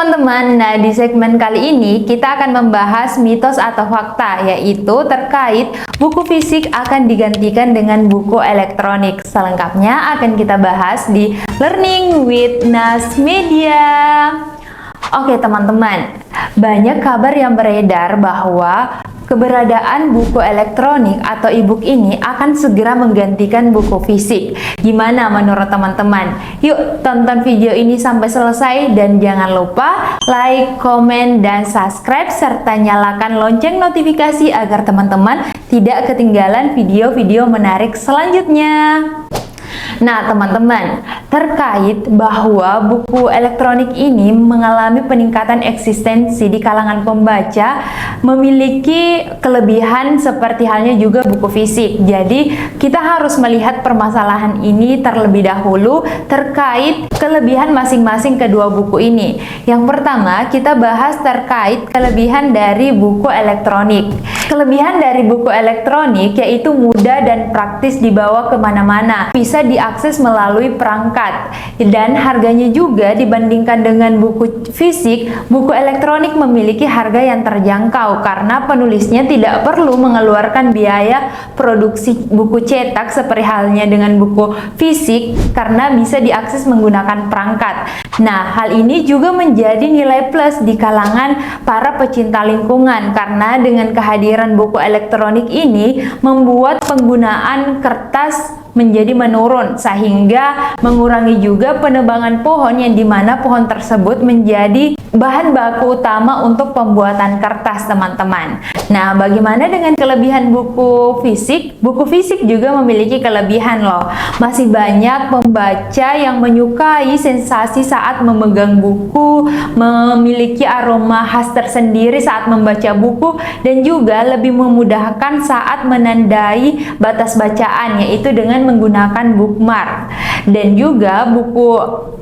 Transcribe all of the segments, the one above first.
teman-teman, nah di segmen kali ini kita akan membahas mitos atau fakta, yaitu terkait buku fisik akan digantikan dengan buku elektronik. Selengkapnya akan kita bahas di Learning with Nas Media. Oke teman-teman, banyak kabar yang beredar bahwa keberadaan buku elektronik atau e-book ini akan segera menggantikan buku fisik. Gimana menurut teman-teman? Yuk tonton video ini sampai selesai dan jangan lupa like, komen, dan subscribe serta nyalakan lonceng notifikasi agar teman-teman tidak ketinggalan video-video menarik selanjutnya. Nah teman-teman, terkait bahwa buku elektronik ini mengalami peningkatan eksistensi di kalangan pembaca, memiliki kelebihan seperti halnya juga buku fisik. Jadi kita harus melihat permasalahan ini terlebih dahulu terkait kelebihan masing-masing kedua buku ini. Yang pertama kita bahas terkait kelebihan dari buku elektronik. Kelebihan dari buku elektronik yaitu mudah dan praktis dibawa kemana-mana, bisa diakses melalui perangkat, dan harganya juga dibandingkan dengan buku fisik, buku elektronik memiliki harga yang terjangkau karena penulisnya tidak perlu mengeluarkan biaya produksi buku cetak seperti halnya dengan buku fisik karena bisa diakses menggunakan perangkat. Nah, hal ini juga menjadi nilai plus di kalangan para pecinta lingkungan karena dengan kehadiran buku elektronik ini membuat penggunaan kertas menjadi menurun sehingga mengurangi juga penebangan pohon yang dimana pohon tersebut menjadi bahan baku utama untuk pembuatan kertas teman-teman. Nah, bagaimana dengan kelebihan buku fisik? Buku fisik juga memiliki kelebihan loh. Masih banyak pembaca yang menyukai sensasi saat memegang buku, memiliki aroma khas tersendiri saat membaca buku, dan juga lebih memudahkan saat menandai batas bacaan, yaitu dengan menggunakan bookmark. Dan juga buku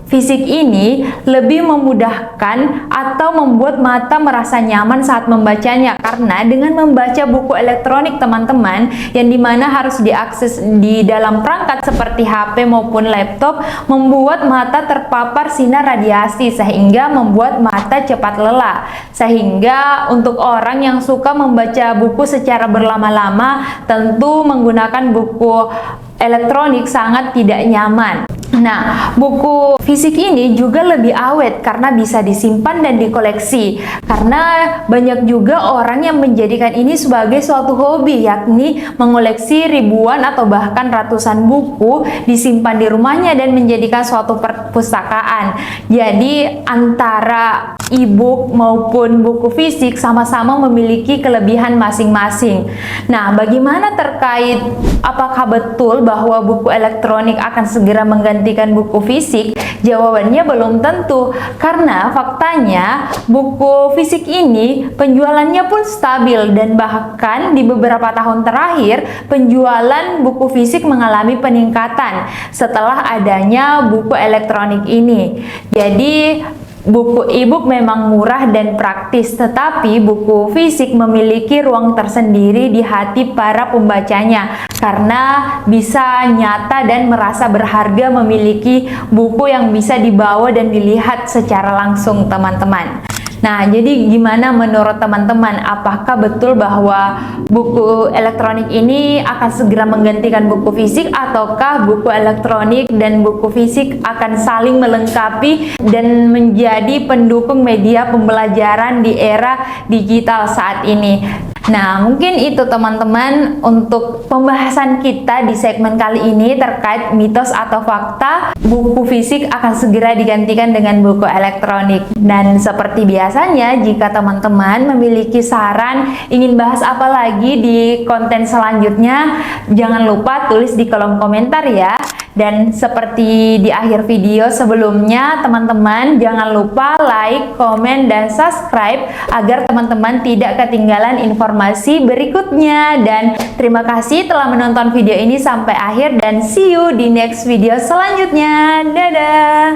fisik ini lebih memudahkan atau membuat mata merasa nyaman saat membacanya, karena dengan membaca buku elektronik teman-teman yang dimana harus diakses di dalam perangkat seperti HP maupun laptop, membuat mata terpapar sinar radiasi sehingga membuat mata cepat lelah, sehingga untuk orang yang suka membaca buku secara berlama-lama tentu menggunakan buku elektronik sangat tidak nyaman. Nah, buku fisik ini juga lebih awet karena bisa disimpan dan dikoleksi. Karena banyak juga orang yang menjadikan ini sebagai suatu hobi, yakni mengoleksi ribuan atau bahkan ratusan buku disimpan di rumahnya dan menjadikan suatu perpustakaan. Jadi antara e-book maupun buku fisik sama-sama memiliki kelebihan masing-masing. Nah, bagaimana terkait apakah betul bahwa buku elektronik akan segera menggantikan buku fisik? Jawabannya belum tentu, karena faktanya buku fisik ini penjualannya pun stabil dan bahkan di beberapa tahun terakhir penjualan buku fisik mengalami peningkatan setelah adanya buku elektronik ini. Jadi buku e-book memang murah dan praktis, tetapi buku fisik memiliki ruang tersendiri di hati para pembacanya karena bisa nyata dan merasa berharga memiliki buku yang bisa dibawa dan dilihat secara langsung teman-teman. Nah, jadi gimana menurut teman-teman? Apakah betul bahwa buku elektronik ini akan segera menggantikan buku fisik, ataukah buku elektronik dan buku fisik akan saling melengkapi dan menjadi pendukung media pembelajaran di era digital saat ini? Nah, mungkin itu teman-teman untuk pembahasan kita di segmen kali ini terkait mitos atau fakta buku fisik akan segera digantikan dengan buku elektronik. Dan seperti biasanya, jika teman-teman memiliki saran ingin bahas apa lagi di konten selanjutnya, jangan lupa tulis di kolom komentar ya. Dan seperti di akhir video sebelumnya, teman-teman jangan lupa like, komen, dan subscribe agar teman-teman tidak ketinggalan informasi berikutnya. Dan terima kasih telah menonton video ini sampai akhir dan see you di next video selanjutnya. Dadah!